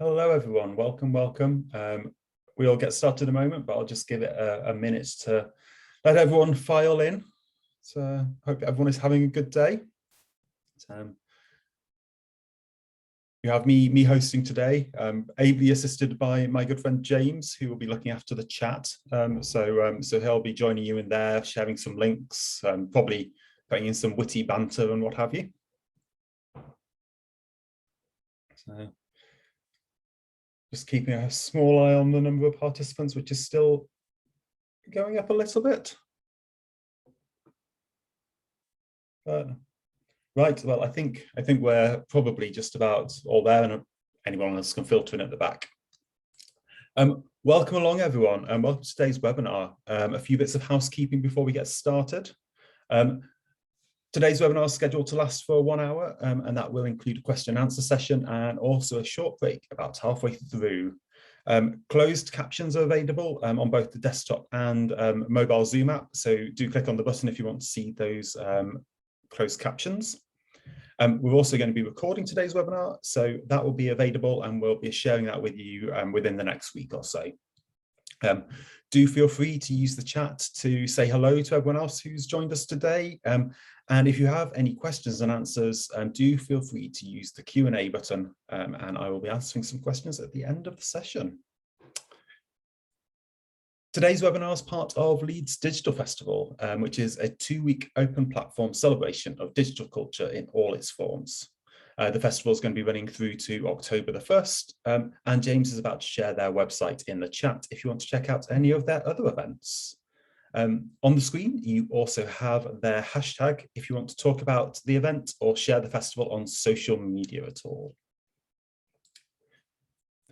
Hello, everyone. Welcome. We'll get started in a moment, but I'll just give it a minute to let everyone file in. So hope everyone is having a good day. You have me hosting today, ably assisted by my good friend James, who will be looking after the chat. So he'll be joining you in there, sharing some links, probably putting in some witty banter and what have you. So just keeping a small eye on the number of participants, which is still going up a little bit. Right, well, I think we're probably just about all there, and anyone else can filter in at the back. Welcome along, everyone, and welcome to today's webinar. A few bits of housekeeping before we get started. Today's webinar is scheduled to last for 1 hour, and that will include a question and answer session and also a short break about halfway through. Closed captions are available on both the desktop and mobile Zoom app, so do click on the button if you want to see those closed captions. We're also going to be recording today's webinar, so that will be available and we'll be sharing that with you within the next week or so. Do feel free to use the chat to say hello to everyone else who's joined us today. And if you have any questions and answers, do feel free to use the Q&A button, and I will be answering some questions at the end of the session. Today's webinar is part of Leeds Digital Festival, which is a 2-week open platform celebration of digital culture in all its forms. The festival is going to be running through to October the 1st, and James is about to share their website in the chat if you want to check out any of their other events. On the screen, you also have their hashtag if you want to talk about the event or share the festival on social media at all.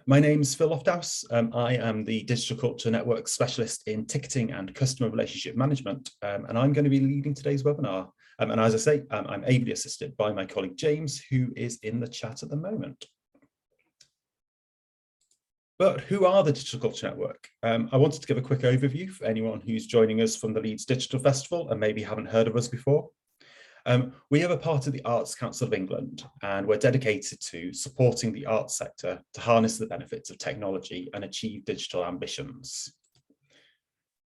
My name's Phil Lofthouse. I am the Digital Culture Network Specialist in Ticketing and Customer Relationship Management, and I'm going to be leading today's webinar. And as I say, I'm ably assisted by my colleague James, who is in the chat at the moment. But who are the Digital Culture Network? I wanted to give a quick overview for anyone who's joining us from the Leeds Digital Festival and maybe haven't heard of us before. We are a part of the Arts Council of England, and we're dedicated to supporting the arts sector to harness the benefits of technology and achieve digital ambitions.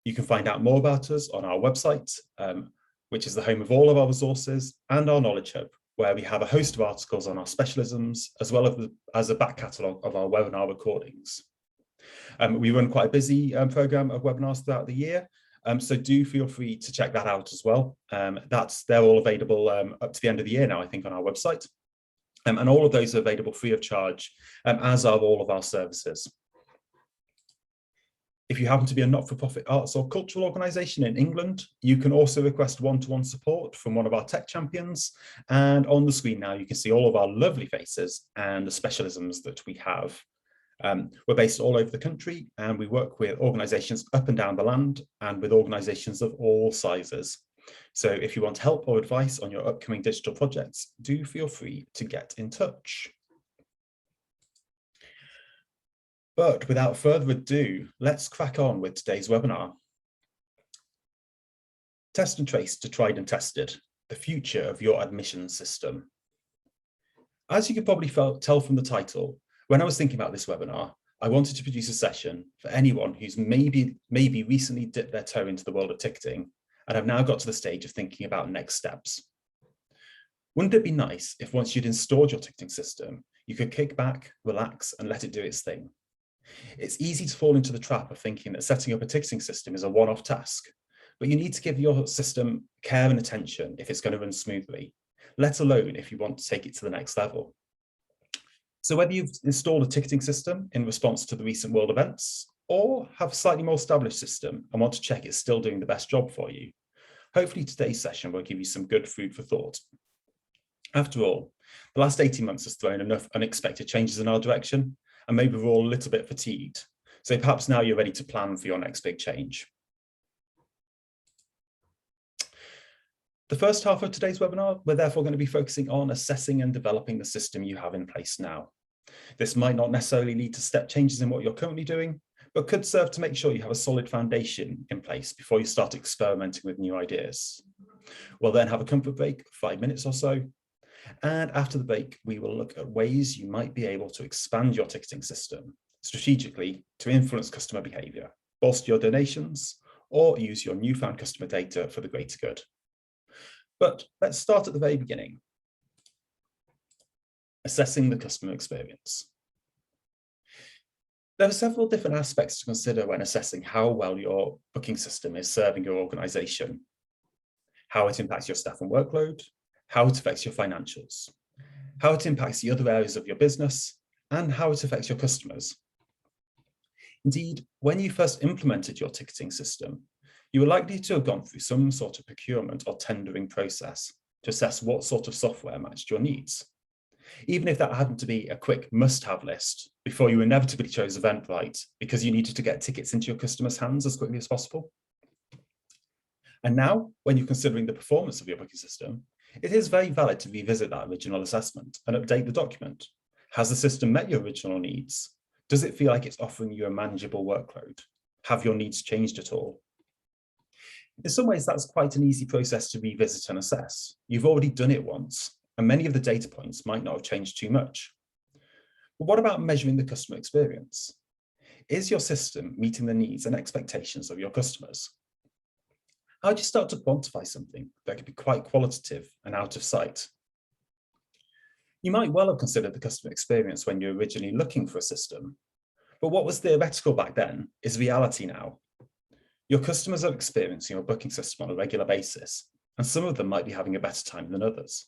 You can find out more about us on our website, which is the home of all of our resources, and our Knowledge Hub, where we have a host of articles on our specialisms, as well as a back catalogue of our webinar recordings. We run quite a busy programme of webinars throughout the year, so do feel free to check that out as well. They're all available up to the end of the year now, I think, on our website. And all of those are available free of charge, as are all of our services. If you happen to be a not-for-profit arts or cultural organisation in England, you can also request one-to-one support from one of our tech champions. And on the screen now, you can see all of our lovely faces and the specialisms that we have. We're based all over the country, and we work with organisations up and down the land and with organisations of all sizes. So if you want help or advice on your upcoming digital projects, do feel free to get in touch. But without further ado, let's crack on with today's webinar. Test and trace to tried and tested, the future of your admission system. As you could probably tell from the title, when I was thinking about this webinar, I wanted to produce a session for anyone who's maybe recently dipped their toe into the world of ticketing and have now got to the stage of thinking about next steps. Wouldn't it be nice if once you'd installed your ticketing system, you could kick back, relax, and let it do its thing? It's easy to fall into the trap of thinking that setting up a ticketing system is a one-off task, but you need to give your system care and attention if it's going to run smoothly, let alone if you want to take it to the next level. So whether you've installed a ticketing system in response to the recent world events, or have a slightly more established system and want to check it's still doing the best job for you, hopefully today's session will give you some good food for thought. After all, the last 18 months has thrown enough unexpected changes in our direction, and maybe we're all a little bit fatigued. So perhaps now you're ready to plan for your next big change. The first half of today's webinar, we're therefore going to be focusing on assessing and developing the system you have in place now. This might not necessarily lead to step changes in what you're currently doing, but could serve to make sure you have a solid foundation in place before you start experimenting with new ideas. We'll then have a comfort break, 5 minutes or so, And after the break, we will look at ways you might be able to expand your ticketing system strategically to influence customer behaviour, bolster your donations, or use your newfound customer data for the greater good. But let's start at the very beginning. Assessing the customer experience. There are several different aspects to consider when assessing how well your booking system is serving your organisation, how it impacts your staff and workload, how it affects your financials, how it impacts the other areas of your business, and how it affects your customers. Indeed, when you first implemented your ticketing system, you were likely to have gone through some sort of procurement or tendering process to assess what sort of software matched your needs. Even if that happened to be a quick must-have list before you inevitably chose Eventbrite because you needed to get tickets into your customers' hands as quickly as possible. And now, when you're considering the performance of your booking system, it is very valid to revisit that original assessment and update the document. Has the system met your original needs? Does it feel like it's offering you a manageable workload? Have your needs changed at all? In some ways, that's quite an easy process to revisit and assess. You've already done it once, and many of the data points might not have changed too much. But what about measuring the customer experience? Is your system meeting the needs and expectations of your customers? How do you start to quantify something that could be quite qualitative and out of sight? You might well have considered the customer experience when you're originally looking for a system, but what was theoretical back then is reality now. Your customers are experiencing your booking system on a regular basis, and some of them might be having a better time than others.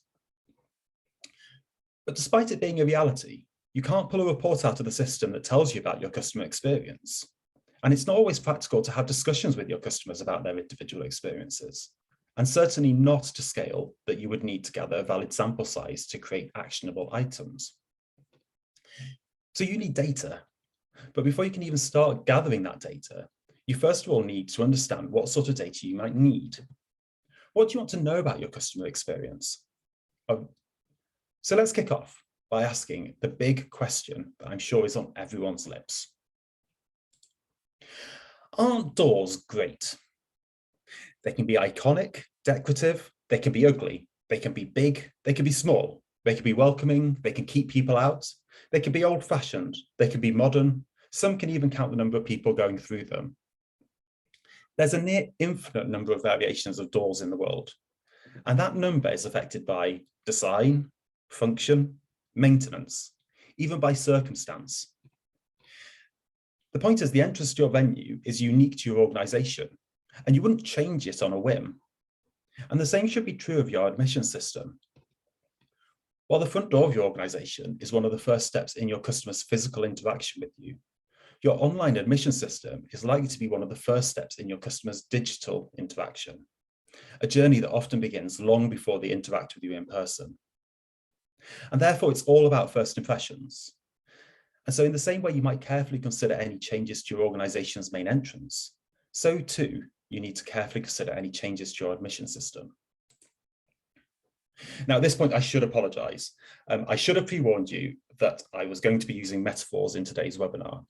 But despite it being a reality, you can't pull a report out of the system that tells you about your customer experience. And it's not always practical to have discussions with your customers about their individual experiences, and certainly not to scale that you would need to gather a valid sample size to create actionable items. So you need data, but before you can even start gathering that data, you first of all need to understand what sort of data you might need. What do you want to know about your customer experience? So let's kick off by asking the big question that I'm sure is on everyone's lips. Aren't doors great? They can be iconic, decorative, they can be ugly, they can be big, they can be small, they can be welcoming, they can keep people out, they can be old-fashioned, they can be modern, some can even count the number of people going through them. There's a near infinite number of variations of doors in the world, and that number is affected by design, function, maintenance, even by circumstance. The point is the entrance to your venue is unique to your organisation, and you wouldn't change it on a whim. And the same should be true of your admission system. While the front door of your organisation is one of the first steps in your customer's physical interaction with you, your online admission system is likely to be one of the first steps in your customer's digital interaction, a journey that often begins long before they interact with you in person. And therefore, it's all about first impressions. And so in the same way you might carefully consider any changes to your organization's main entrance, so too, you need to carefully consider any changes to your admission system. Now, at this point, I should apologize. I should have pre-warned you that I was going to be using metaphors in today's webinar,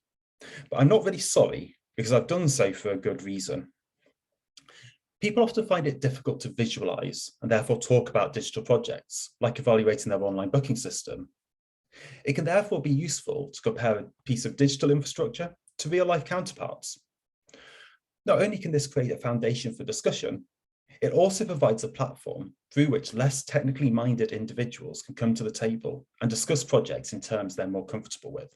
but I'm not really sorry because I've done so for a good reason. People often find it difficult to visualize and therefore talk about digital projects, like evaluating their online booking system. It can therefore be useful to compare a piece of digital infrastructure to real-life counterparts. Not only can this create a foundation for discussion, it also provides a platform through which less technically minded individuals can come to the table and discuss projects in terms they're more comfortable with.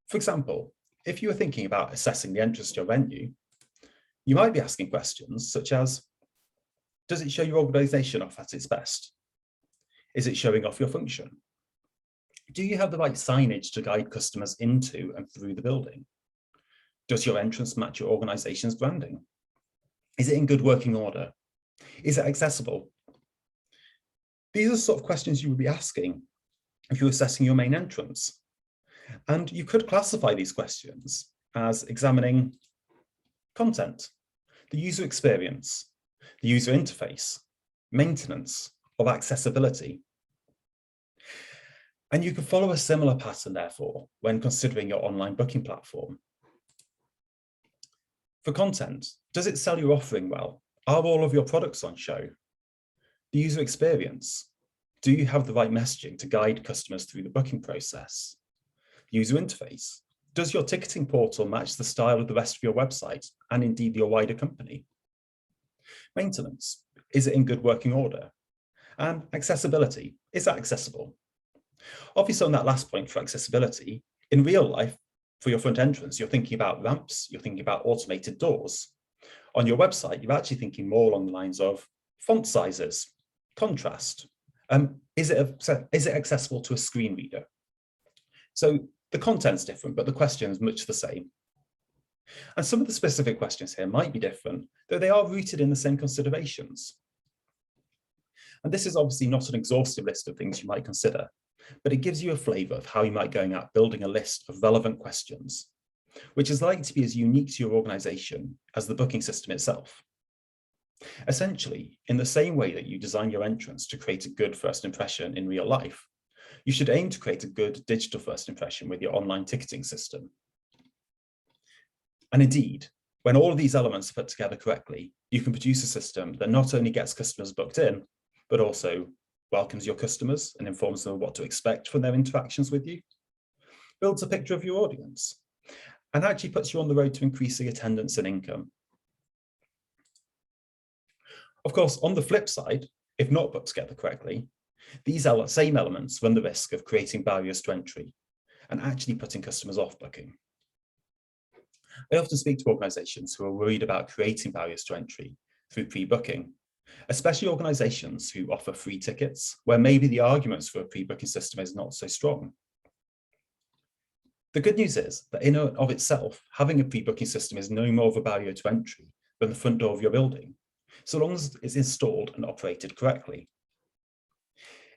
For example, if you were thinking about assessing the entrance to your venue, you might be asking questions such as, does it show your organisation off at its best? Is it showing off your function? Do you have the right signage to guide customers into and through the building? Does your entrance match your organisation's branding? Is it in good working order? Is it accessible? These are the sort of questions you would be asking if you're assessing your main entrance. And you could classify these questions as examining content, the user experience, the user interface, maintenance, or accessibility. And you can follow a similar pattern, therefore, when considering your online booking platform. For content, does it sell your offering well? Are all of your products on show? The user experience, Do you have the right messaging to guide customers through the booking process? User interface. Does your ticketing portal match the style of the rest of your website and indeed your wider company? Maintenance. Is it in good working order? And accessibility. Is that accessible? Obviously, on that last point for accessibility, in real life, for your front entrance, you're thinking about ramps, you're thinking about automated doors. On your website, you're actually thinking more along the lines of font sizes, contrast. Is it accessible to a screen reader? So the content's different, but the question is much the same. And some of the specific questions here might be different, though they are rooted in the same considerations. And this is obviously not an exhaustive list of things you might consider, but it gives you a flavour of how you might go out building a list of relevant questions, which is likely to be as unique to your organisation as the booking system itself. Essentially, in the same way that you design your entrance to create a good first impression in real life, you should aim to create a good digital first impression with your online ticketing system. And indeed, when all of these elements are put together correctly, you can produce a system that not only gets customers booked in, but also welcomes your customers and informs them of what to expect from their interactions with you, builds a picture of your audience, and actually puts you on the road to increasing attendance and income. Of course, on the flip side, if not put together correctly, these same elements run the risk of creating barriers to entry and actually putting customers off booking. I often speak to organisations who are worried about creating barriers to entry through pre-booking, especially organisations who offer free tickets, where maybe the arguments for a pre-booking system is not so strong. The good news is that in and of itself, having a pre-booking system is no more of a barrier to entry than the front door of your building, so long as it's installed and operated correctly.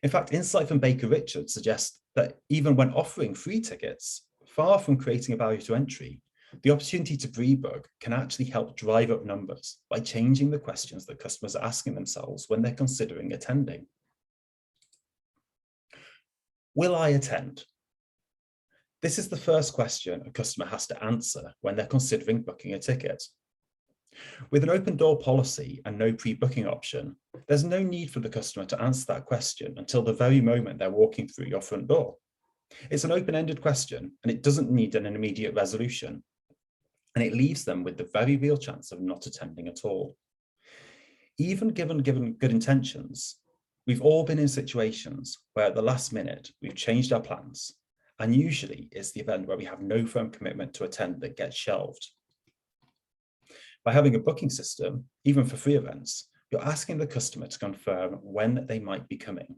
In fact, insight from Baker Richards suggests that even when offering free tickets, far from creating a barrier to entry, the opportunity to pre-book can actually help drive up numbers by changing the questions that customers are asking themselves when they're considering attending. Will I attend? This is the first question a customer has to answer when they're considering booking a ticket. With an open door policy and no pre-booking option, there's no need for the customer to answer that question until the very moment they're walking through your front door. It's an open-ended question and it doesn't need an immediate resolution. And it leaves them with the very real chance of not attending at all. Even given good intentions, we've all been in situations where at the last minute we've changed our plans, and usually it's the event where we have no firm commitment to attend that gets shelved. By having a booking system, even for free events, you're asking the customer to confirm when they might be coming,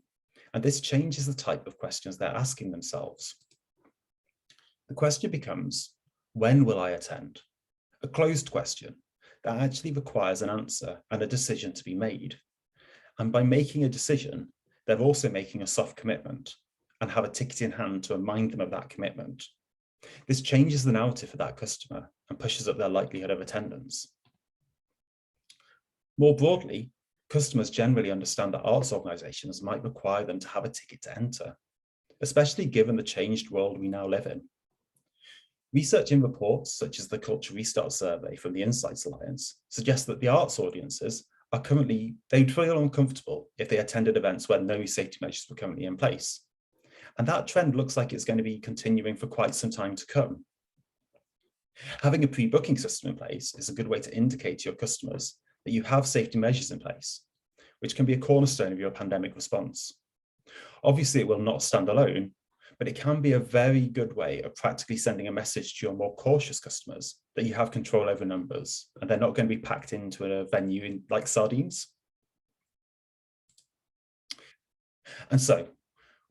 and this changes the type of questions they're asking themselves. The question becomes, when will I attend? A closed question that actually requires an answer and a decision to be made. And by making a decision, they're also making a soft commitment and have a ticket in hand to remind them of that commitment. This changes the narrative for that customer and pushes up their likelihood of attendance. More broadly, customers generally understand that arts organisations might require them to have a ticket to enter, especially given the changed world we now live in. Research in reports such as the Culture Restart survey from the Insights Alliance suggests that the arts audiences are they'd feel uncomfortable if they attended events where no safety measures were currently in place. And that trend looks like it's going to be continuing for quite some time to come. Having a pre-booking system in place is a good way to indicate to your customers that you have safety measures in place, which can be a cornerstone of your pandemic response. Obviously, it will not stand alone, but it can be a very good way of practically sending a message to your more cautious customers that you have control over numbers and they're not going to be packed into a venue like sardines. And so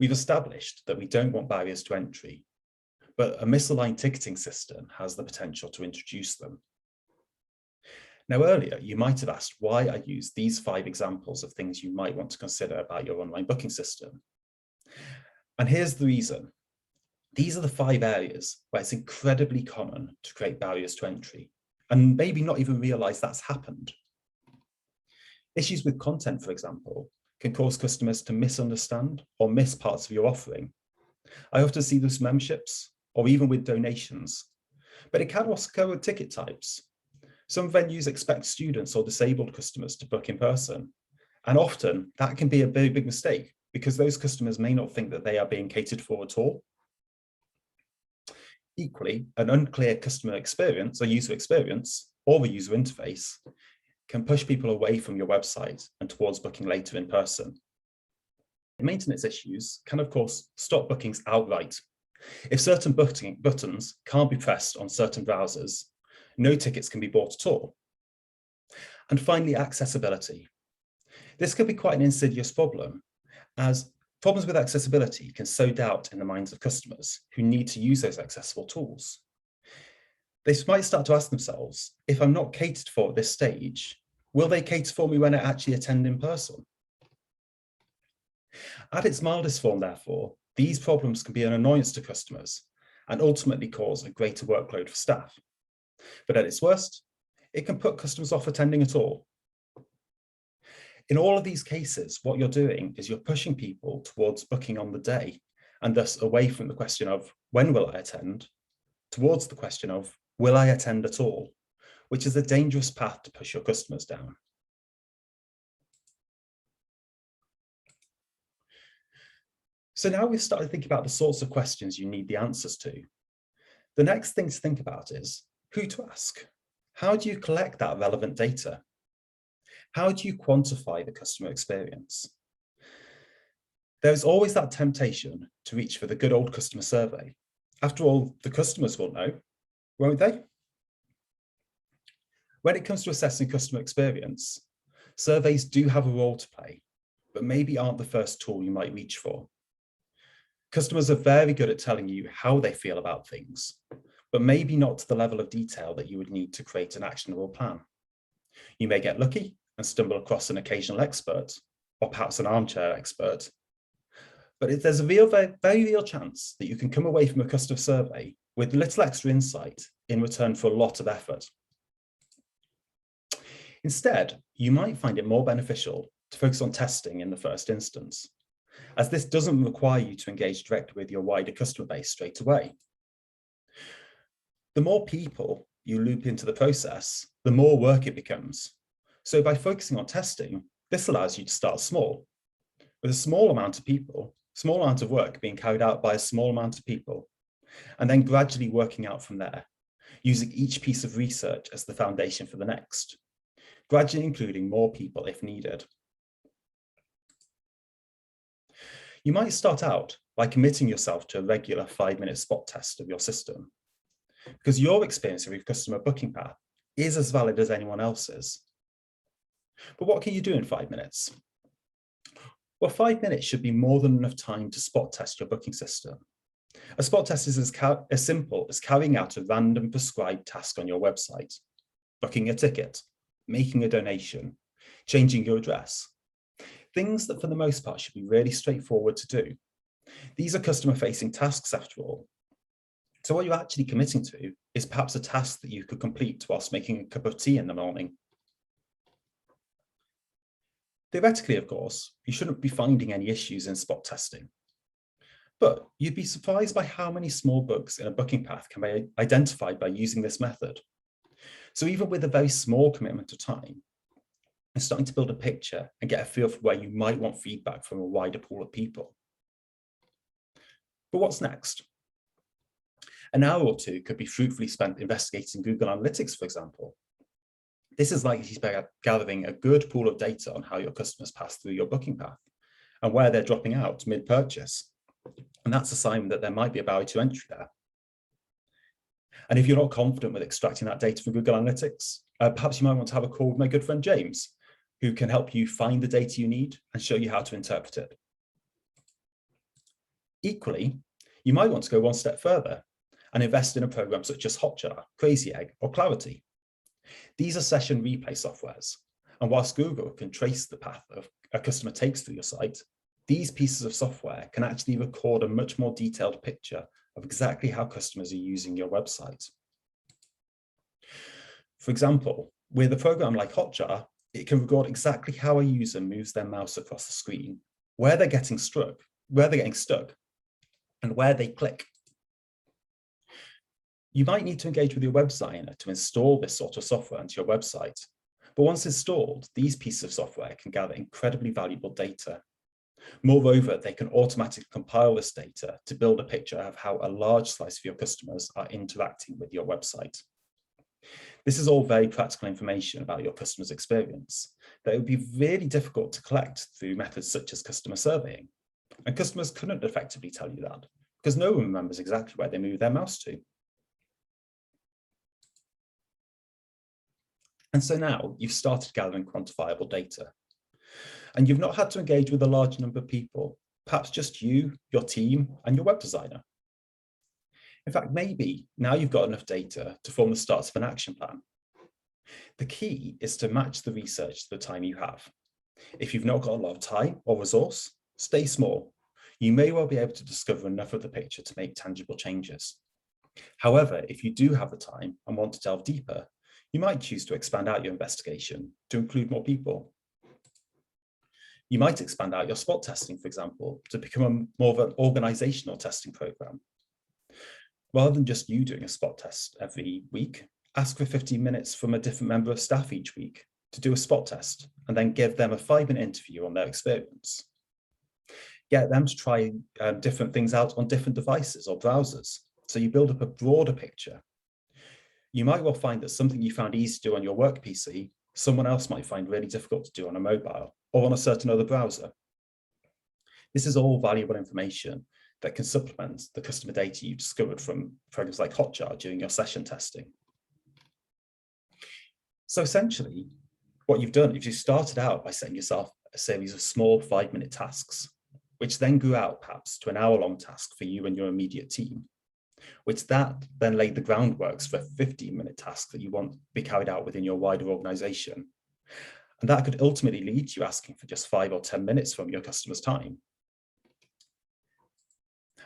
we've established that we don't want barriers to entry, but a misaligned ticketing system has the potential to introduce them. Now, earlier, you might have asked why I used these 5 examples of things you might want to consider about your online booking system. And here's the reason. These are the 5 areas where it's incredibly common to create barriers to entry and maybe not even realize that's happened. Issues with content, for example, can cause customers to misunderstand or miss parts of your offering. I often see this with memberships or even with donations, but it can also occur with ticket types. Some venues expect students or disabled customers to book in person, and often that can be a very big mistake because those customers may not think that they are being catered for at all. Equally, an unclear customer experience or user experience or the user interface can push people away from your website and towards booking later in person. Maintenance issues can, of course, stop bookings outright. If certain buttons can't be pressed on certain browsers, no tickets can be bought at all. And finally, accessibility. This could be quite an insidious problem, as problems with accessibility can sow doubt in the minds of customers who need to use those accessible tools. They might start to ask themselves, if I'm not catered for at this stage, will they cater for me when I actually attend in person? At its mildest form, therefore, these problems can be an annoyance to customers and ultimately cause a greater workload for staff. But at its worst, it can put customers off attending at all. In all of these cases, what you're doing is you're pushing people towards booking on the day, and thus away from the question of when will I attend, towards the question of will I attend at all, which is a dangerous path to push your customers down. So now we've started thinking about the sorts of questions you need the answers to. The next thing to think about is who to ask. How do you collect that relevant data? How do you quantify the customer experience? There's always that temptation to reach for the good old customer survey. After all, the customers will know, won't they? When it comes to assessing customer experience, surveys do have a role to play, but maybe aren't the first tool you might reach for. Customers are very good at telling you how they feel about things, but maybe not to the level of detail that you would need to create an actionable plan. You may get lucky and stumble across an occasional expert, or perhaps an armchair expert, but there's a very real chance that you can come away from a customer survey with little extra insight in return for a lot of effort. Instead, you might find it more beneficial to focus on testing in the first instance, as this doesn't require you to engage directly with your wider customer base straight away. The more people you loop into the process, the more work it becomes. So by focusing on testing, this allows you to start small, with a small amount of work being carried out by a small amount of people, and then gradually working out from there, using each piece of research as the foundation for the next, gradually including more people if needed. You might start out by committing yourself to a regular 5-minute spot test of your system, because your experience of your customer booking path is as valid as anyone else's. But what can you do in 5 minutes? Well, 5 minutes should be more than enough time to spot test your booking system. A spot test is as simple as carrying out a random prescribed task on your website, booking a ticket, making a donation, changing your address. Things that for the most part should be really straightforward to do. These are customer-facing tasks after all. So what you're actually committing to is perhaps a task that you could complete whilst making a cup of tea in the morning. Theoretically, of course, you shouldn't be finding any issues in spot testing. But you'd be surprised by how many small bugs in a booking path can be identified by using this method. So even with a very small commitment of time, you're starting to build a picture and get a feel for where you might want feedback from a wider pool of people. But what's next? An hour or two could be fruitfully spent investigating Google Analytics, for example. This is likely to be gathering a good pool of data on how your customers pass through your booking path and where they're dropping out mid-purchase. And that's a sign that there might be a barrier to entry there. And if you're not confident with extracting that data from Google Analytics, perhaps you might want to have a call with my good friend James, who can help you find the data you need and show you how to interpret it. Equally, you might want to go one step further and invest in a program such as Hotjar, Crazy Egg, or Clarity. These are session replay softwares, and whilst Google can trace the path of a customer takes through your site, these pieces of software can actually record a much more detailed picture of exactly how customers are using your website. For example, with a program like Hotjar, it can record exactly how a user moves their mouse across the screen, where they're getting stuck, and where they click. You might need to engage with your web designer to install this sort of software onto your website, but once installed, these pieces of software can gather incredibly valuable data. Moreover, they can automatically compile this data to build a picture of how a large slice of your customers are interacting with your website. This is all very practical information about your customer's experience that it would be really difficult to collect through methods such as customer surveying. And customers couldn't effectively tell you that because no one remembers exactly where they moved their mouse to. And so now you've started gathering quantifiable data. And you've not had to engage with a large number of people, perhaps just you, your team, and your web designer. In fact, maybe now you've got enough data to form the starts of an action plan. The key is to match the research to the time you have. If you've not got a lot of time or resource, stay small. You may well be able to discover enough of the picture to make tangible changes. However, if you do have the time and want to delve deeper, you might choose to expand out your investigation to include more people. You might expand out your spot testing, for example, to become more of an organizational testing program. Rather than just you doing a spot test every week, ask for 15 minutes from a different member of staff each week to do a spot test, and then give them a 5-minute interview on their experience. Get them to try different things out on different devices or browsers, so you build up a broader picture. You might well find that something you found easy to do on your work PC, someone else might find really difficult to do on a mobile or on a certain other browser. This is all valuable information that can supplement the customer data you discovered from programs like Hotjar during your session testing. So essentially, what you've done is you started out by setting yourself a series of small 5-minute tasks, which then grew out perhaps to an hour-long task for you and your immediate team, which that then laid the groundwork for a 15-minute task that you want to be carried out within your wider organization. And that could ultimately lead to you asking for just 5 or 10 minutes from your customer's time.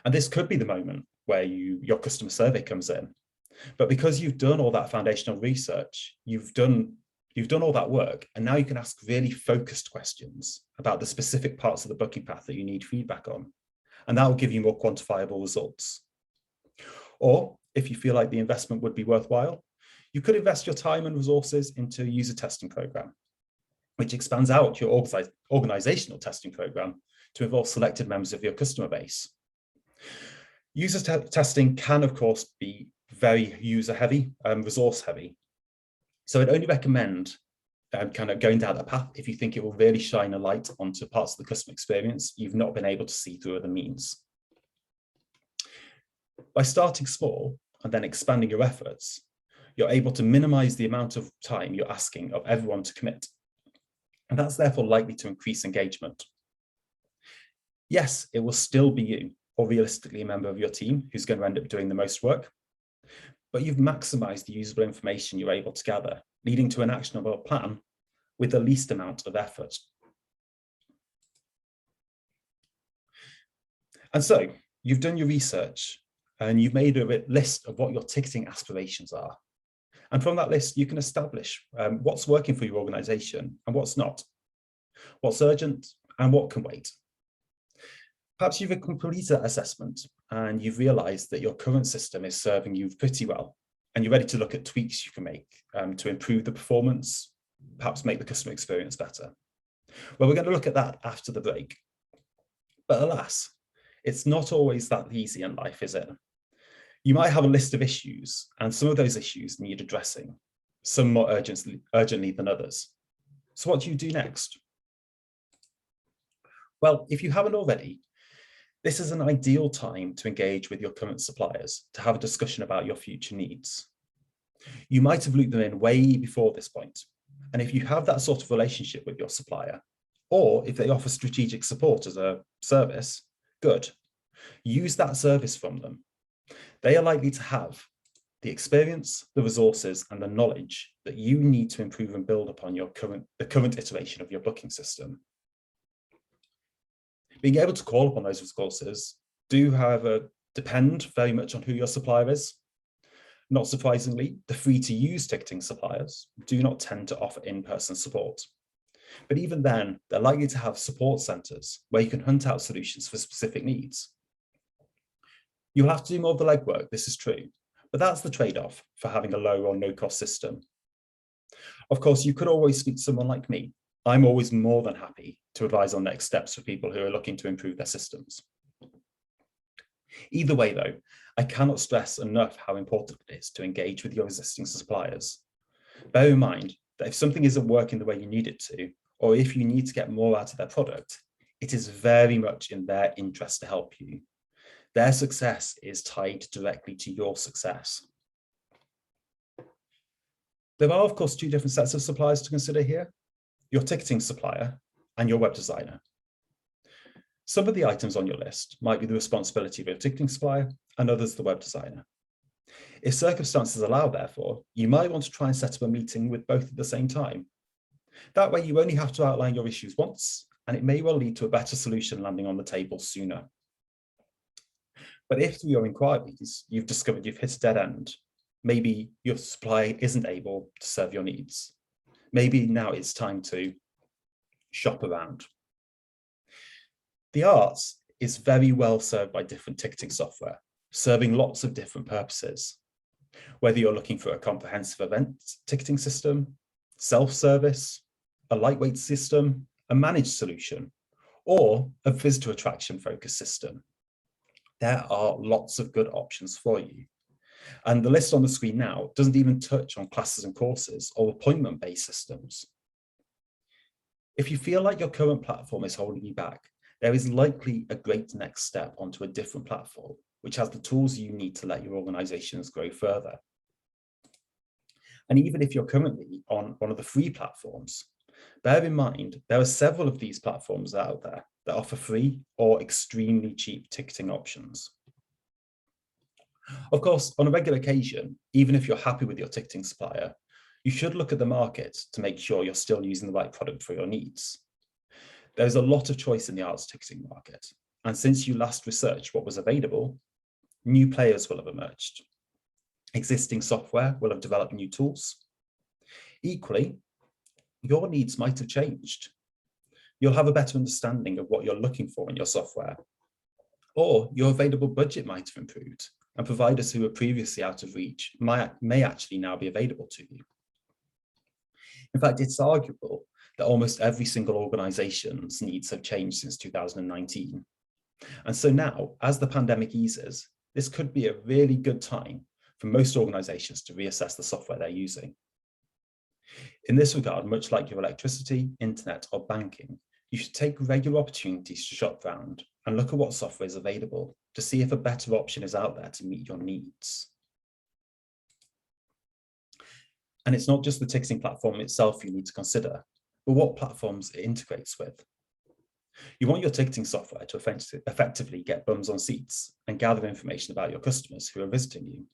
And this could be the moment where your customer survey comes in. But because you've done all that foundational research, you've done all that work, and now you can ask really focused questions about the specific parts of the booking path that you need feedback on. And that will give you more quantifiable results. Or if you feel like the investment would be worthwhile, you could invest your time and resources into a user testing program, which expands out your organizational testing program to involve selected members of your customer base. User testing can, of course, be very user-heavy, resource-heavy. So I'd only recommend kind of going down that path if you think it will really shine a light onto parts of the customer experience you've not been able to see through other means. By starting small and then expanding your efforts, you're able to minimize the amount of time you're asking of everyone to commit. And that's therefore likely to increase engagement. Yes, it will still be you, or realistically a member of your team, who's going to end up doing the most work. But you've maximized the usable information you're able to gather, leading to an actionable plan with the least amount of effort. And so you've done your research and you've made a list of what your ticketing aspirations are. And from that list, you can establish what's working for your organization and what's not, what's urgent and what can wait. Perhaps you've completed that assessment and you've realized that your current system is serving you pretty well, and you're ready to look at tweaks you can make to improve the performance, perhaps make the customer experience better. Well, we're going to look at that after the break. But alas, it's not always that easy in life, is it? You might have a list of issues, and some of those issues need addressing, some more urgently than others. So what do you do next? Well, if you haven't already, this is an ideal time to engage with your current suppliers to have a discussion about your future needs. You might have looped them in way before this point, and if you have that sort of relationship with your supplier, or if they offer strategic support as a service, good. Use that service from them. They are likely to have the experience, the resources, and the knowledge that you need to improve and build upon the current iteration of your booking system. Being able to call upon those resources do, however, depend very much on who your supplier is. Not surprisingly, the free-to-use ticketing suppliers do not tend to offer in-person support. But even then, they're likely to have support centres where you can hunt out solutions for specific needs. You'll have to do more of the legwork, this is true, but that's the trade-off for having a low or no-cost system. Of course, you could always speak to someone like me. I'm always more than happy to advise on next steps for people who are looking to improve their systems. Either way, though, I cannot stress enough how important it is to engage with your existing suppliers. Bear in mind that if something isn't working the way you need it to, or if you need to get more out of their product, it is very much in their interest to help you. Their success is tied directly to your success. There are, of course, two different sets of suppliers to consider here: your ticketing supplier and your web designer. Some of the items on your list might be the responsibility of your ticketing supplier and others the web designer. If circumstances allow, therefore, you might want to try and set up a meeting with both at the same time. That way you only have to outline your issues once, and it may well lead to a better solution landing on the table sooner. But if through your inquiries, you've discovered you've hit a dead end, maybe your supplier isn't able to serve your needs, maybe now it's time to shop around. The arts is very well served by different ticketing software, serving lots of different purposes. Whether you're looking for a comprehensive event ticketing system, self-service, a lightweight system, a managed solution, or a visitor attraction focused system, there are lots of good options for you. And the list on the screen now doesn't even touch on classes and courses or appointment-based systems. If you feel like your current platform is holding you back, there is likely a great next step onto a different platform, which has the tools you need to let your organizations grow further. And even if you're currently on one of the free platforms, bear in mind, there are several of these platforms out there that offer free or extremely cheap ticketing options. Of course, on a regular occasion, even if you're happy with your ticketing supplier, you should look at the market to make sure you're still using the right product for your needs. There's a lot of choice in the arts ticketing market, and since you last researched what was available, new players will have emerged. Existing software will have developed new tools. Equally, your needs might have changed. You'll have a better understanding of what you're looking for in your software, or your available budget might have improved, and providers who were previously out of reach may actually now be available to you. In fact, it's arguable that almost every single organization's needs have changed since 2019. And so now, as the pandemic eases, this could be a really good time for most organizations to reassess the software they're using. In this regard, much like your electricity, internet, or banking, you should take regular opportunities to shop around and look at what software is available to see if a better option is out there to meet your needs. And it's not just the ticketing platform itself you need to consider, but what platforms it integrates with. You want your ticketing software to effectively get bums on seats and gather information about your customers who are visiting you.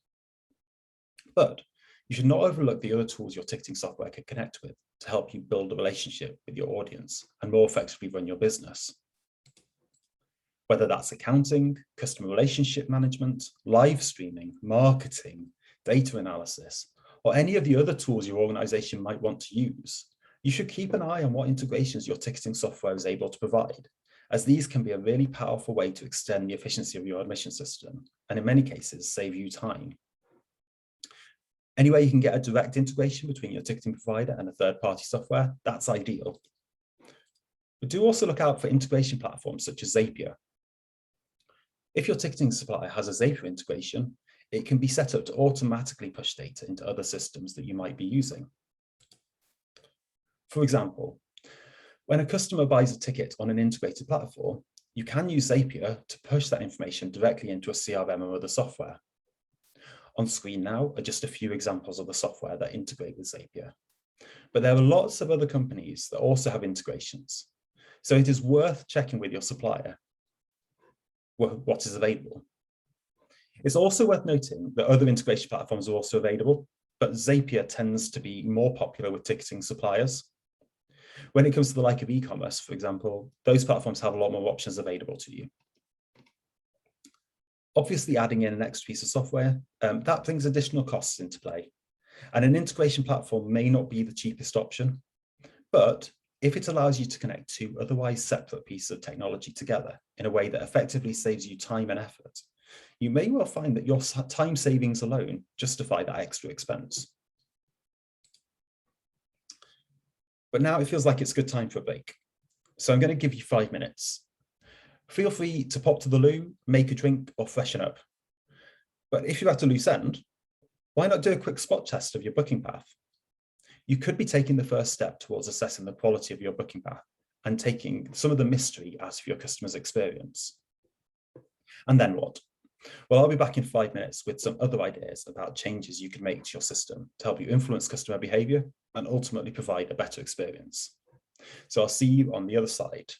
But you should not overlook the other tools your ticketing software can connect with to help you build a relationship with your audience and more effectively run your business. Whether that's accounting, customer relationship management, live streaming, marketing, data analysis, or any of the other tools your organization might want to use, you should keep an eye on what integrations your ticketing software is able to provide, as these can be a really powerful way to extend the efficiency of your admission system, and in many cases, save you time. Any way you can get a direct integration between your ticketing provider and a third-party software, that's ideal. But do also look out for integration platforms such as Zapier. If your ticketing supplier has a Zapier integration, it can be set up to automatically push data into other systems that you might be using. For example, when a customer buys a ticket on an integrated platform, you can use Zapier to push that information directly into a CRM or other software. On screen now are just a few examples of the software that integrate with Zapier. But there are lots of other companies that also have integrations. So it is worth checking with your supplier what is available. It's also worth noting that other integration platforms are also available, but Zapier tends to be more popular with ticketing suppliers. When it comes to the like of e-commerce, for example, those platforms have a lot more options available to you. Obviously, adding in an extra piece of software, that brings additional costs into play. And an integration platform may not be the cheapest option, but if it allows you to connect two otherwise separate pieces of technology together in a way that effectively saves you time and effort, you may well find that your time savings alone justify that extra expense. But now it feels like it's a good time for a break. So I'm going to give you 5 minutes. Feel free to pop to the loo, make a drink, or freshen up. But if you're at a loose end, why not do a quick spot test of your booking path? You could be taking the first step towards assessing the quality of your booking path and taking some of the mystery out of your customer's experience. And then what? Well, I'll be back in 5 minutes with some other ideas about changes you can make to your system to help you influence customer behavior and ultimately provide a better experience. So I'll see you on the other side.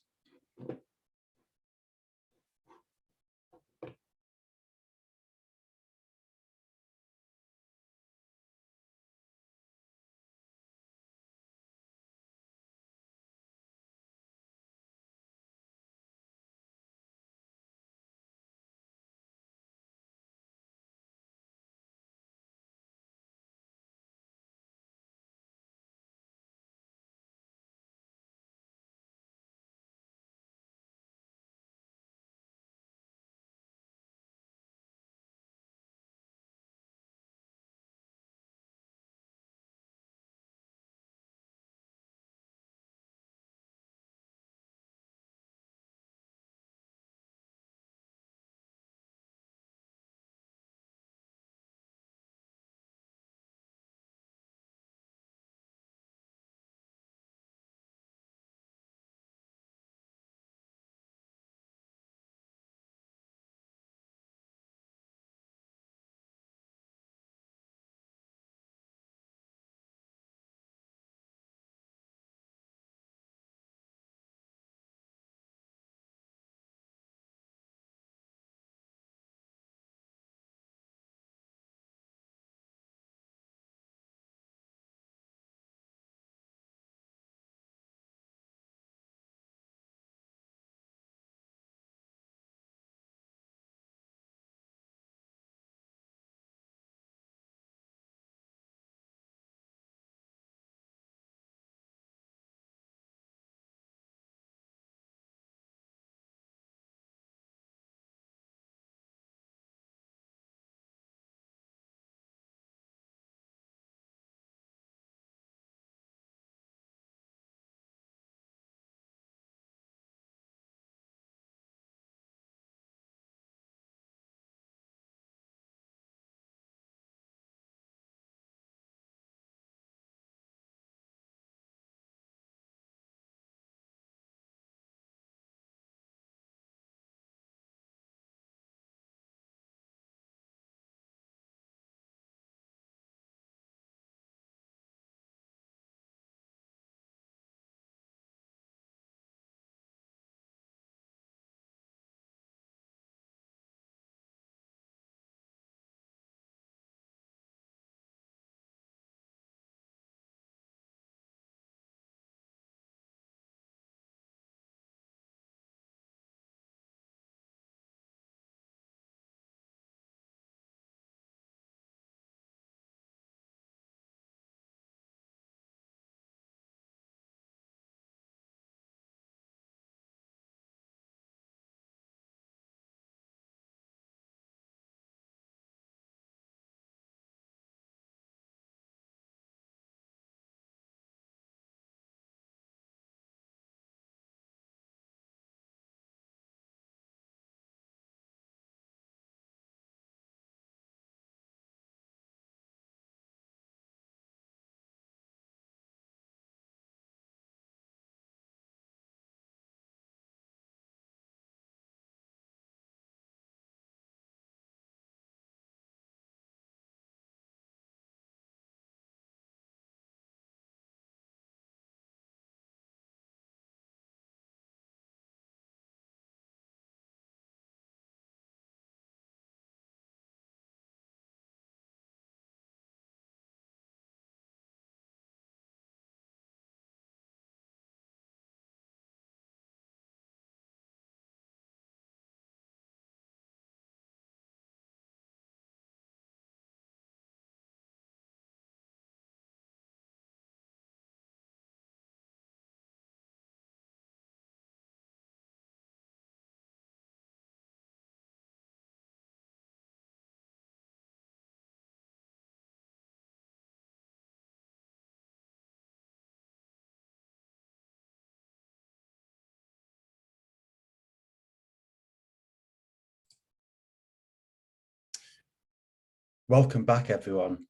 Welcome back, everyone.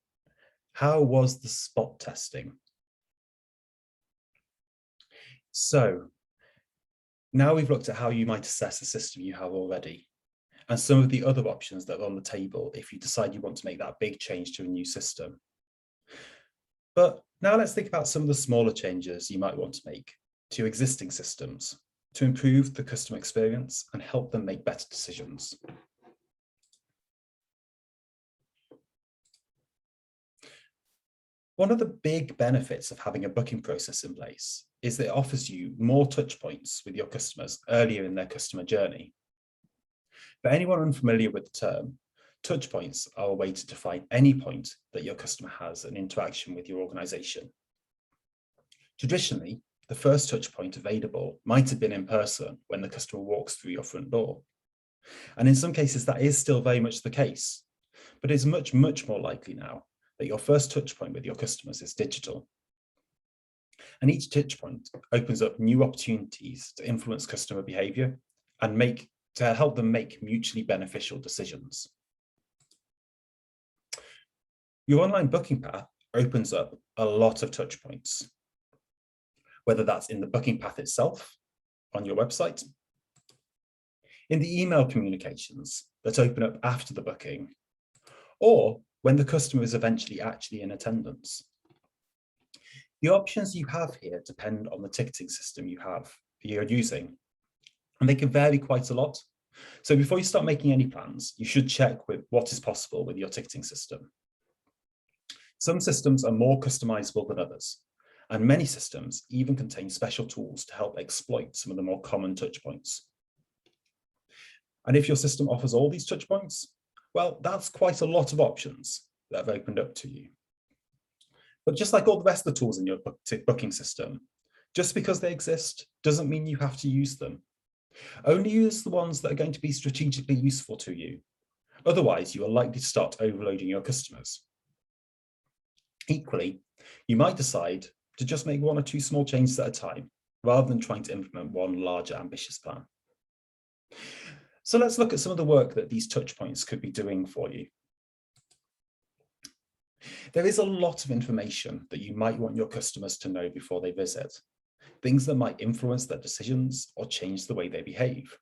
How was the spot testing? So now we've looked at how you might assess a system you have already and some of the other options that are on the table if you decide you want to make that big change to a new system. But now let's think about some of the smaller changes you might want to make to existing systems to improve the customer experience and help them make better decisions. One of the big benefits of having a booking process in place is that it offers you more touch points with your customers earlier in their customer journey. For anyone unfamiliar with the term, touch points are a way to define any point that your customer has an interaction with your organization. Traditionally, the first touch point available might have been in person when the customer walks through your front door. And in some cases, that is still very much the case, but it's much, much more likely now that your first touch point with your customers is digital. And each touch point opens up new opportunities to influence customer behavior and to help them make mutually beneficial decisions. Your online booking path opens up a lot of touch points, whether that's in the booking path itself, on your website, in the email communications that open up after the booking, or when the customer is eventually actually in attendance. The options you have here depend on the ticketing system you're using, and they can vary quite a lot. So before you start making any plans, you should check with what is possible with your ticketing system. Some systems are more customizable than others, and many systems even contain special tools to help exploit some of the more common touch points. And if your system offers all these touch points, well, that's quite a lot of options that have opened up to you. But just like all the rest of the tools in your booking system, just because they exist doesn't mean you have to use them. Only use the ones that are going to be strategically useful to you. Otherwise, you are likely to start overloading your customers. Equally, you might decide to just make one or two small changes at a time, rather than trying to implement one larger, ambitious plan. So let's look at some of the work that these touch points could be doing for you. There is a lot of information that you might want your customers to know before they visit, things that might influence their decisions or change the way they behave.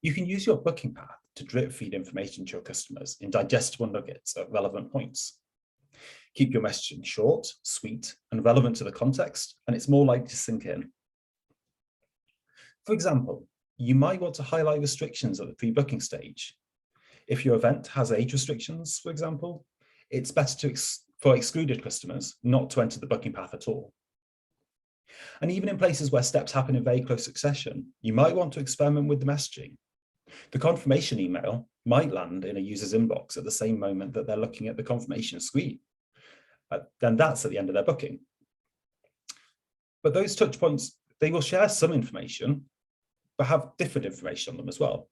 You can use your booking path to drip feed information to your customers in digestible nuggets at relevant points. Keep your messaging short, sweet, and relevant to the context, and it's more likely to sink in. For example, you might want to highlight restrictions at the pre-booking stage. If your event has age restrictions, for example, it's better for excluded customers not to enter the booking path at all. And even in places where steps happen in very close succession, you might want to experiment with the messaging. The confirmation email might land in a user's inbox at the same moment that they're looking at the confirmation screen. Then that's at the end of their booking. But those touch points, they will share some information, but have different information on them as well.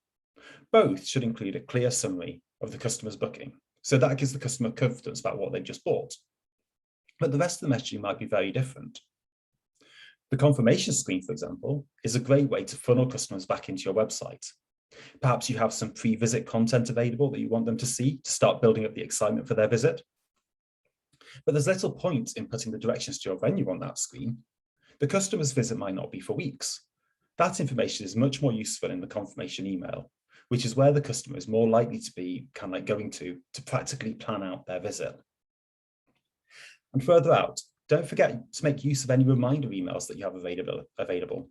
Both should include a clear summary of the customer's booking, so that gives the customer confidence about what they've just bought. But the rest of the messaging might be very different. The confirmation screen, for example, is a great way to funnel customers back into your website. Perhaps you have some pre-visit content available that you want them to see to start building up the excitement for their visit. But there's little point in putting the directions to your venue on that screen. The customer's visit might not be for weeks. That information is much more useful in the confirmation email, which is where the customer is more likely to be going to practically plan out their visit. And further out, don't forget to make use of any reminder emails that you have available.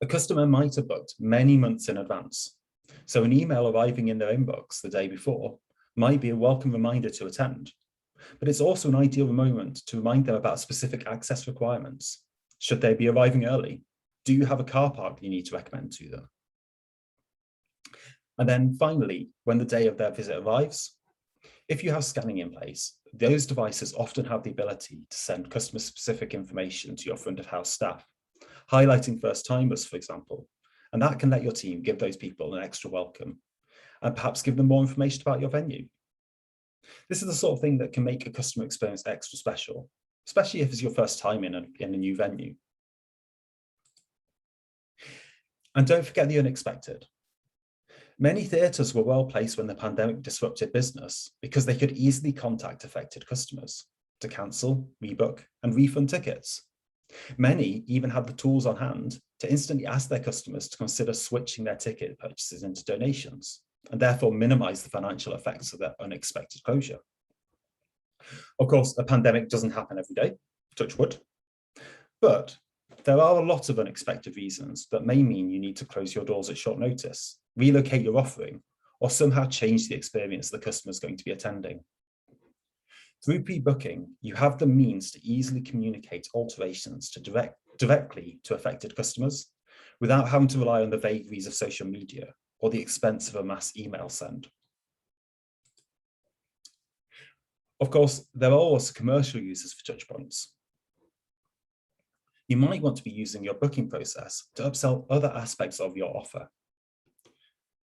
A customer might have booked many months in advance, so an email arriving in their inbox the day before might be a welcome reminder to attend. But it's also an ideal moment to remind them about specific access requirements. Should they be arriving early? Do you have a car park you need to recommend to them? And then finally, when the day of their visit arrives, if you have scanning in place, those devices often have the ability to send customer-specific information to your front of house staff, highlighting first-timers, for example, and that can let your team give those people an extra welcome and perhaps give them more information about your venue. This is the sort of thing that can make a customer experience extra special, especially if it's your first time in a new venue. And don't forget the unexpected. Many theatres were well placed when the pandemic disrupted business because they could easily contact affected customers to cancel, rebook, and refund tickets. Many even had the tools on hand to instantly ask their customers to consider switching their ticket purchases into donations, and therefore minimize the financial effects of their unexpected closure. Of course, a pandemic doesn't happen every day, touch wood, but there are a lot of unexpected reasons that may mean you need to close your doors at short notice, relocate your offering, or somehow change the experience the customer is going to be attending. Through pre-booking, you have the means to easily communicate alterations directly to affected customers without having to rely on the vagaries of social media or the expense of a mass email send. Of course, there are also commercial uses for touchpoints. You might want to be using your booking process to upsell other aspects of your offer.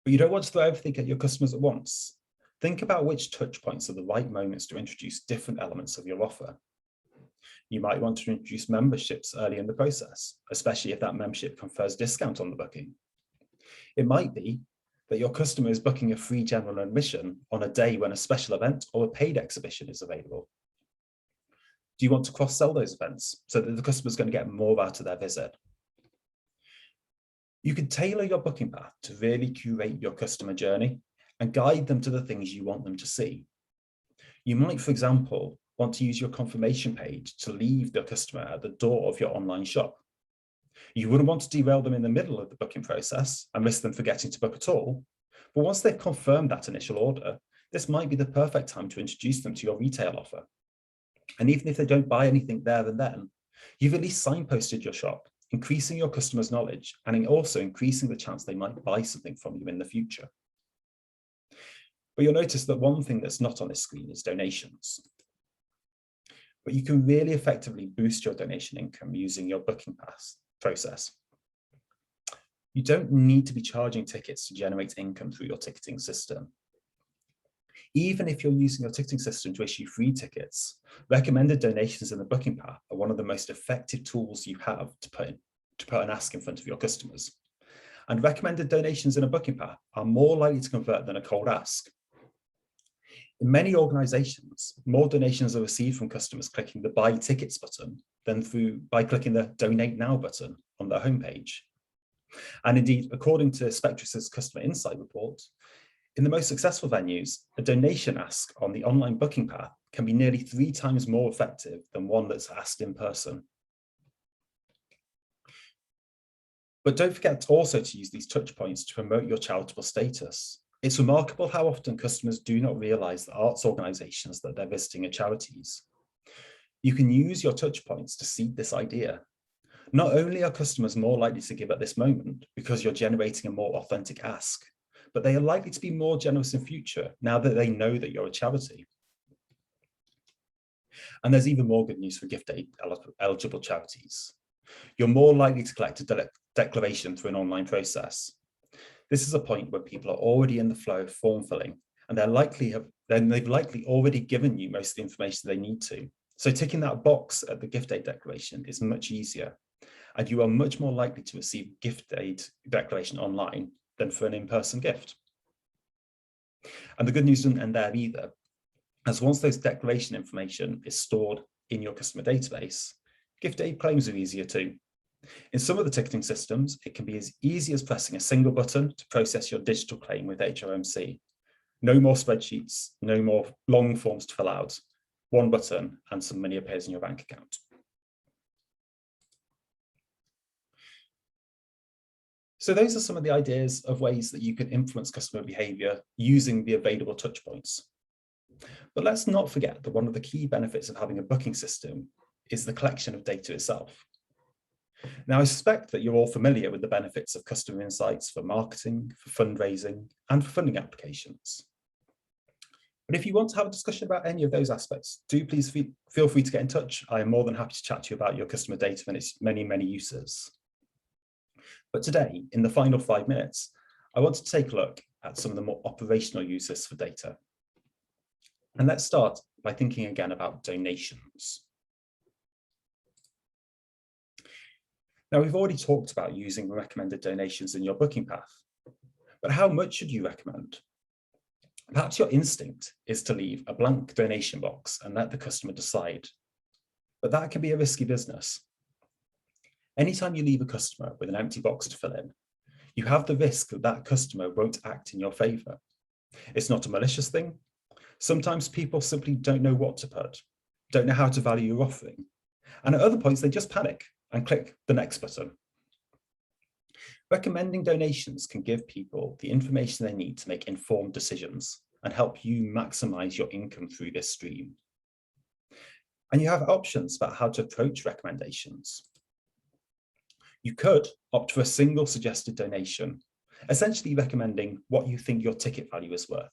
But you don't want to throw everything at your customers at once. Think about which touchpoints are the right moments to introduce different elements of your offer. You might want to introduce memberships early in the process, especially if that membership confers discount on the booking. It might be that your customer is booking a free general admission on a day when a special event or a paid exhibition is available. Do you want to cross-sell those events so that the customer is going to get more out of their visit? You can tailor your booking path to really curate your customer journey and guide them to the things you want them to see. You might, for example, want to use your confirmation page to leave the customer at the door of your online shop. You wouldn't want to derail them in the middle of the booking process and risk them forgetting to book at all. But once they've confirmed that initial order, this might be the perfect time to introduce them to your retail offer. And even if they don't buy anything there and then, you've at least signposted your shop, increasing your customers' knowledge and also increasing the chance they might buy something from you in the future. But you'll notice that one thing that's not on this screen is donations. But you can really effectively boost your donation income using your booking pass process. You don't need to be charging tickets to generate income through your ticketing system. Even if you're using your ticketing system to issue free tickets, recommended donations in the booking path are one of the most effective tools you have to put an ask in front of your customers. And recommended donations in a booking path are more likely to convert than a cold ask. In many organizations, more donations are received from customers clicking the Buy Tickets button than by clicking the Donate Now button on their homepage. And indeed, according to Spectrus's Customer Insight report, in the most successful venues, a donation ask on the online booking path can be nearly 3 times more effective than one that's asked in person. But don't forget also to use these touch points to promote your charitable status. It's remarkable how often customers do not realize that arts organizations that they're visiting are charities. You can use your touch points to seed this idea. Not only are customers more likely to give at this moment because you're generating a more authentic ask, but they are likely to be more generous in future now that they know that you're a charity. And there's even more good news for gift aid eligible charities. You're more likely to collect a declaration through an online process. This is a point where people are already in the flow of form filling, and they've likely already given you most of the information they need to. So ticking that box at the gift aid declaration is much easier, and you are much more likely to receive gift aid declaration online than for an in-person gift. And the good news doesn't end there either, as once those declaration information is stored in your customer database, gift aid claims are easier too. In some of the ticketing systems, it can be as easy as pressing a single button to process your digital claim with HMRC. No more spreadsheets, no more long forms to fill out. One button and some money appears in your bank account. So those are some of the ideas of ways that you can influence customer behavior using the available touchpoints. But let's not forget that one of the key benefits of having a booking system is the collection of data itself. Now, I suspect that you're all familiar with the benefits of customer insights for marketing, for fundraising, and for funding applications. But if you want to have a discussion about any of those aspects, do please feel free to get in touch. I am more than happy to chat to you about your customer data and its many, many uses. But today, in the final 5 minutes, I want to take a look at some of the more operational uses for data. And let's start by thinking again about donations. Now, we've already talked about using recommended donations in your booking path, But how much should you recommend? Perhaps your instinct is to leave a blank donation box and let the customer decide. But that can be a risky business. Anytime you leave a customer with an empty box to fill in, you have the risk that that customer won't act in your favour. It's not a malicious thing. Sometimes people simply don't know what to put, don't know how to value your offering. And at other points, they just panic and click the next button. Recommending donations can give people the information they need to make informed decisions and help you maximize your income through this stream. And you have options about how to approach recommendations. You could opt for a single suggested donation, essentially recommending what you think your ticket value is worth.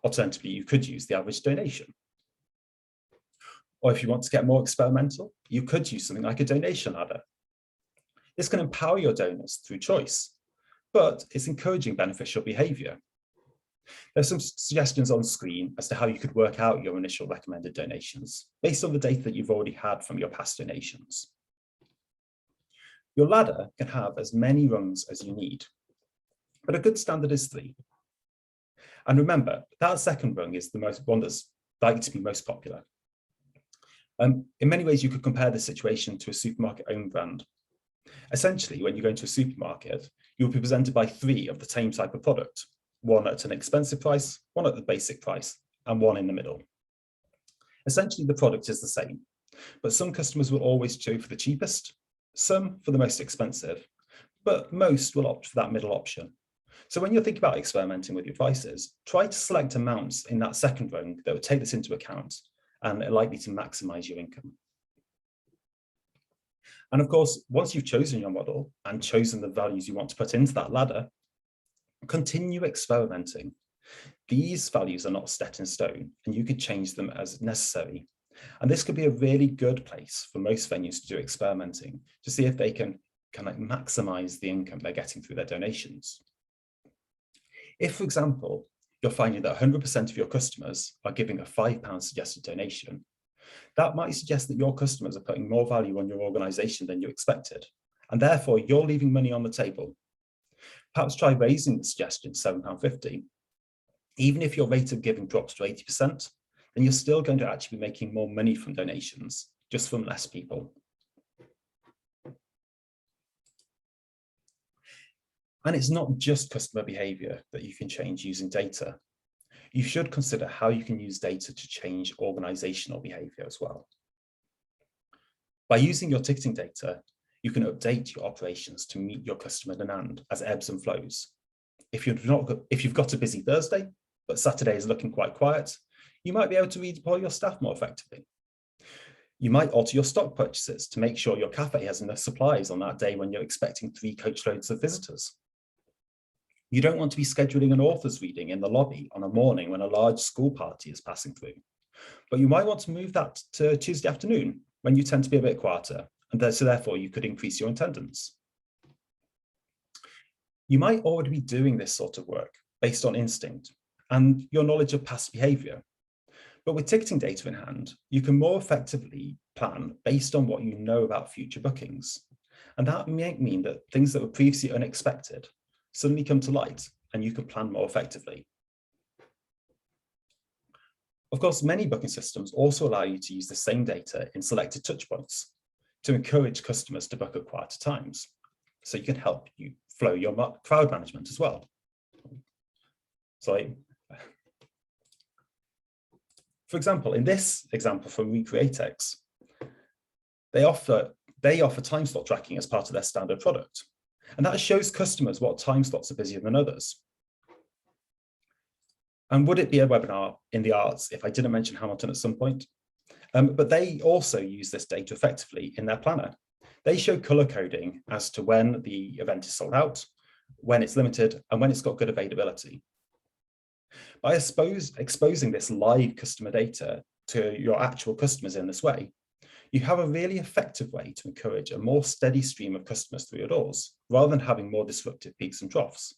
Alternatively, you could use the average donation. Or if you want to get more experimental, you could use something like a donation ladder. This can empower your donors through choice, but it's encouraging beneficial behaviour. There's some suggestions on screen as to how you could work out your initial recommended donations based on the data that you've already had from your past donations. Your ladder can have as many rungs as you need, but a good standard is 3. And remember, that second rung is the one that's likely to be most popular. In many ways, you could compare the situation to a supermarket own brand. Essentially, when you go into a supermarket, you'll be presented by 3 of the same type of product, one at an expensive price, one at the basic price, and one in the middle. Essentially, the product is the same, but some customers will always go for the cheapest, some for the most expensive, but most will opt for that middle option. So when you're thinking about experimenting with your prices, try to select amounts in that second rung that will take this into account and are likely to maximize your income. And of course, once you've chosen your model and chosen the values you want to put into that ladder, continue experimenting. These values are not set in stone, and you could change them as necessary. And this could be a really good place for most venues to do experimenting to see if they can kind of maximize the income they're getting through their donations. If, for example, you're finding that 100% of your customers are giving a £5 suggested donation, that might suggest that your customers are putting more value on your organisation than you expected, and therefore you're leaving money on the table. Perhaps try raising the suggestion to £7.50. Even if your rate of giving drops to 80%, then you're still going to actually be making more money from donations, just from less people. And it's not just customer behaviour that you can change using data. You should consider how you can use data to change organisational behaviour as well. By using your ticketing data, you can update your operations to meet your customer demand as ebbs and flows. If you've got a busy Thursday, but Saturday is looking quite quiet, you might be able to redeploy your staff more effectively. You might alter your stock purchases to make sure your cafe has enough supplies on that day when you're expecting 3 coachloads of visitors. You don't want to be scheduling an author's reading in the lobby on a morning when a large school party is passing through, but you might want to move that to Tuesday afternoon when you tend to be a bit quieter, and so therefore you could increase your attendance. You might already be doing this sort of work based on instinct and your knowledge of past behaviour, but with ticketing data in hand, you can more effectively plan based on what you know about future bookings, and that might mean that things that were previously unexpected suddenly come to light and you can plan more effectively. Of course, many booking systems also allow you to use the same data in selected touchpoints to encourage customers to book at quieter times. So you can help you flow your crowd management as well. So, for example, in this example from Recreatex, they offer time slot tracking as part of their standard product. And that shows customers what time slots are busier than others. And would it be a webinar in the arts if I didn't mention Hamilton at some point? But they also use this data effectively in their planner. They show color coding as to when the event is sold out, when it's limited, and when it's got good availability. By exposing this live customer data to your actual customers in this way, you have a really effective way to encourage a more steady stream of customers through your doors, rather than having more disruptive peaks and troughs.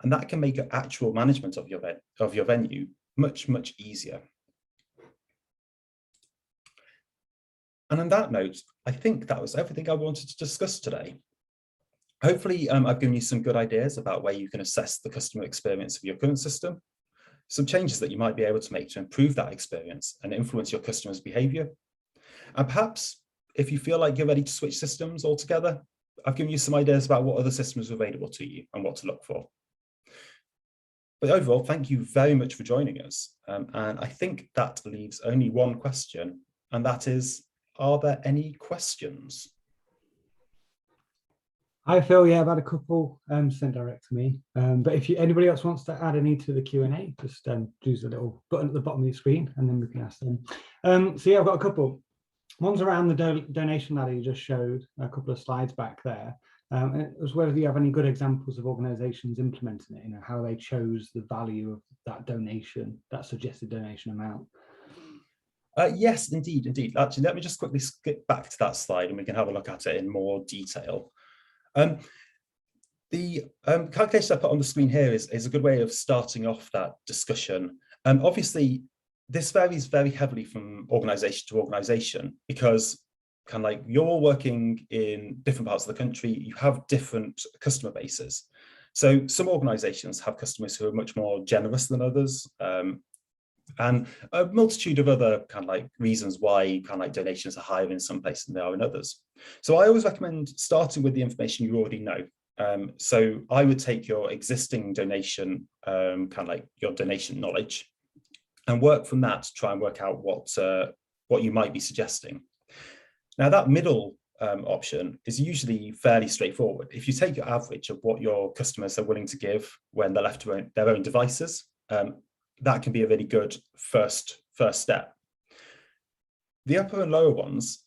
And that can make actual management of your venue much, much easier. And on that note, I think that was everything I wanted to discuss today. Hopefully, I've given you some good ideas about where you can assess the customer experience of your current system, some changes that you might be able to make to improve that experience and influence your customers' behaviour. And perhaps if you feel like you're ready to switch systems altogether, I've given you some ideas about what other systems are available to you and what to look for. But overall, thank you very much for joining us. And I think that leaves only one question, and that is, are there any questions? Hi Phil, yeah, I've had a couple sent direct to me. But if anybody else wants to add any to the Q&A, just choose the little button at the bottom of your screen and then we can ask them. So yeah, I've got a couple. One's around the donation ladder you just showed a couple of slides back there. And it was whether you have any good examples of organizations implementing it, how they chose the value of that donation, that suggested donation amount. Yes, indeed. Actually, let me just quickly skip back to that slide and we can have a look at it in more detail. The calculation I put on the screen here is a good way of starting off that discussion. Obviously, this varies very heavily from organization to organization because kind of like you're all working in different parts of the country, you have different customer bases. So some organizations have customers who are much more generous than others, and a multitude of other kind of like reasons why kind of like donations are higher in some places than they are in others. So I always recommend starting with the information you already know. So I would take your existing donation, kind of like your donation knowledge, and work from that to try and work out what you might be suggesting. Now that middle option is usually fairly straightforward. If you take your average of what your customers are willing to give when they're left to their own devices, that can be a really good first step. The upper and lower ones,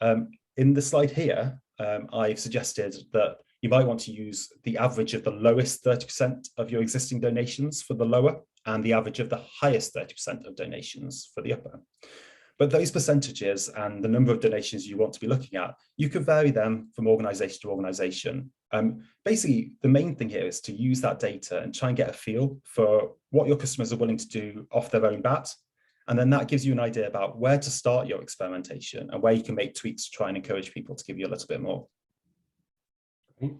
in the slide here, I've suggested that you might want to use the average of the lowest 30% of your existing donations for the lower and the average of the highest 30% of donations for the upper. But those percentages and the number of donations you want to be looking at, you can vary them from organization to organization. Basically, the main thing here is to use that data and try and get a feel for what your customers are willing to do off their own bat. And then that gives you an idea about where to start your experimentation and where you can make tweaks to try and encourage people to give you a little bit more. Okay.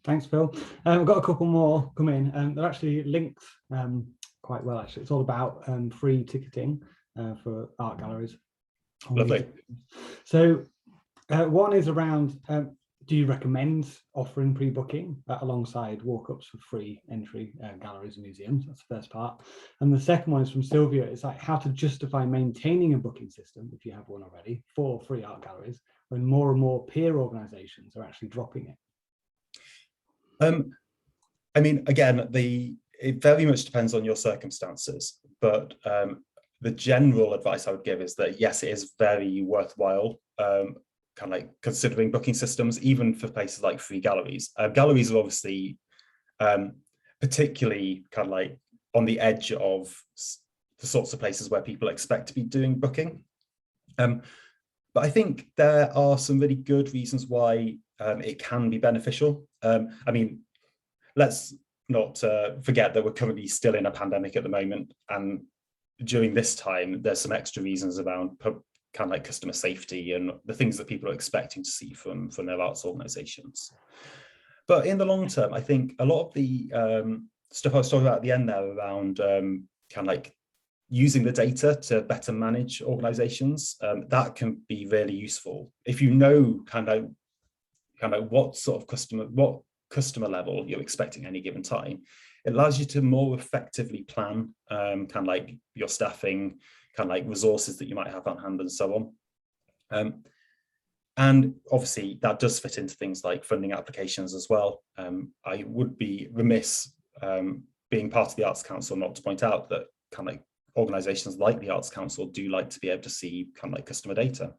Thanks, Phil. We've got a couple more come in. They're actually linked quite well, actually. It's all about free ticketing for art galleries. Lovely. So one is around, do you recommend offering pre-booking alongside walk-ups for free entry galleries and museums? That's the first part. And the second one is from Sylvia. It's like how to justify maintaining a booking system, if you have one already, for free art galleries, when more and more peer organizations are actually dropping it. I mean, again, it very much depends on your circumstances, but the general advice I would give is that, yes, it is very worthwhile kind of like considering booking systems, even for places like free galleries. Galleries are obviously particularly kind of like on the edge of the sorts of places where people expect to be doing booking. But I think there are some really good reasons why it can be beneficial. I mean, let's not forget that we're currently still in a pandemic at the moment, and during this time, there's some extra reasons around kind of like customer safety and the things that people are expecting to see from their arts organizations. But in the long term, I think a lot of the stuff I was talking about at the end there around kind of like using the data to better manage organizations, that can be really useful. If you know kind of what sort of customer level you're expecting at any given time, it allows you to more effectively plan kind of like your staffing, kind of like resources that you might have on hand and so on. And obviously that does fit into things like funding applications as well. I would be remiss being part of the Arts Council not to point out that kind of like organizations like the Arts Council do like to be able to see kind of like customer data.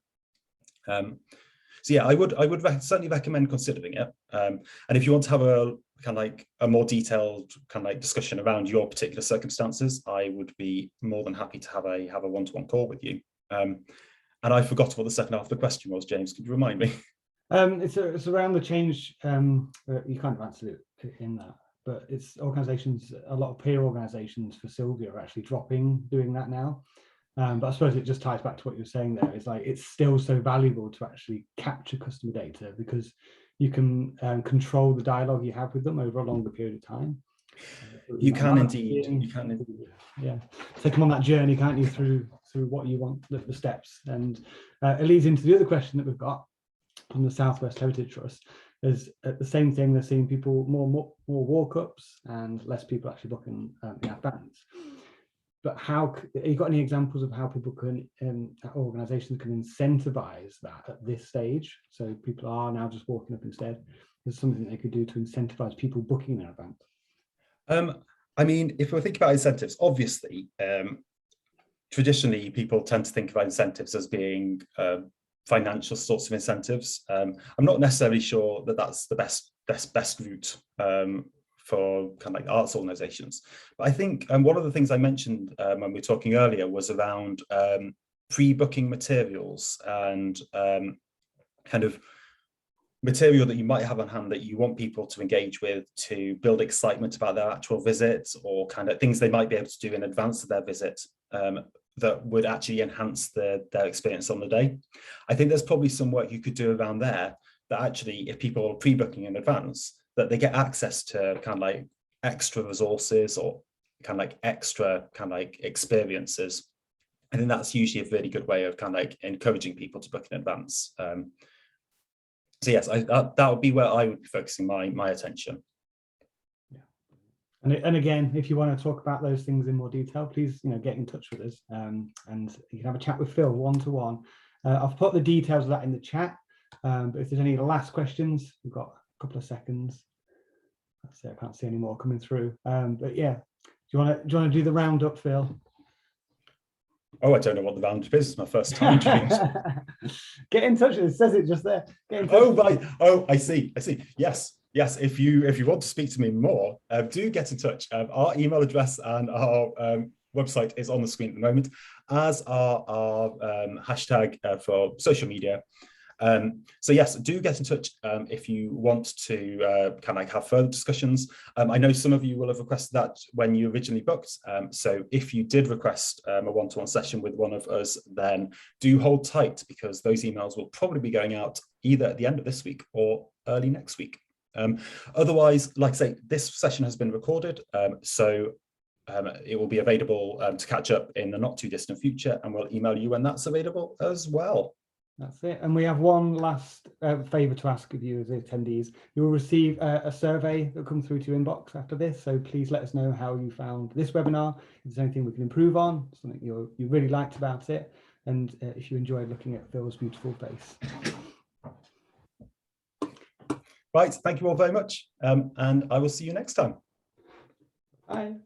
So yeah, I would certainly recommend considering it. And if you want to have a kind of like a more detailed kind of like discussion around your particular circumstances, I would be more than happy to have a one-to-one call with you. And I forgot what the second half of the question was, James. Could you remind me? It's around the change. You kind of answered it in that, but it's organizations, a lot of peer organizations for Sylvia are actually doing that now. But I suppose it just ties back to what you're saying there. It's like it's still so valuable to actually capture customer data, because You can control the dialogue you have with them over a longer period of time. You can indeed. You can. Yeah, take them on that journey, can't you, through what you want, the steps. And it leads into the other question that we've got from the Southwest Heritage Trust. Is the same thing. They're seeing people more walk-ups and less people actually booking in advance. But how have you got any examples of how people can, organisations can incentivise that at this stage? So people are now just walking up instead. There's something they could do to incentivise people booking in advance. I mean, if we think about incentives, obviously, traditionally people tend to think about incentives as being financial sorts of incentives. I'm not necessarily sure that that's the best route for kind of like arts organisations. But I think one of the things I mentioned when we were talking earlier was around pre-booking materials and kind of material that you might have on hand that you want people to engage with to build excitement about their actual visit, or kind of things they might be able to do in advance of their visit that would actually enhance their experience on the day. I think there's probably some work you could do around there that actually, if people are pre-booking in advance, that they get access to kind of like extra resources or kind of like extra kind of like experiences. I think that's usually a really good way of kind of like encouraging people to book in advance. So yes, that would be where I would be focusing my attention. Yeah. And again, if you want to talk about those things in more detail, please get in touch with us, and you can have a chat with Phil one-to-one. I've put the details of that in the chat, but if there's any last questions, we've got a couple of seconds. That's it. I can't see any more coming through. But yeah, do you want to do the roundup, Phil? Oh, I don't know what the roundup is. It's my first time doing it. Get in touch. It says it just there. Get in touch. Oh, right. Oh, I see. Yes. If you want to speak to me more, do get in touch. Our email address and our website is on the screen at the moment, as are our hashtag for social media. So yes, do get in touch if you want to kind of like have further discussions. I know some of you will have requested that when you originally booked. So if you did request a one-to-one session with one of us, then do hold tight, because those emails will probably be going out either at the end of this week or early next week. Otherwise, like I say, this session has been recorded, so it will be available to catch up in the not too distant future, and we'll email you when that's available as well. That's it. And we have one last favour to ask of you as attendees. You will receive a survey that will come through to your inbox after this. So please let us know how you found this webinar. If there's anything we can improve on, something you really liked about it, and if you enjoyed looking at Phil's beautiful face. Right. Thank you all very much. And I will see you next time. Bye.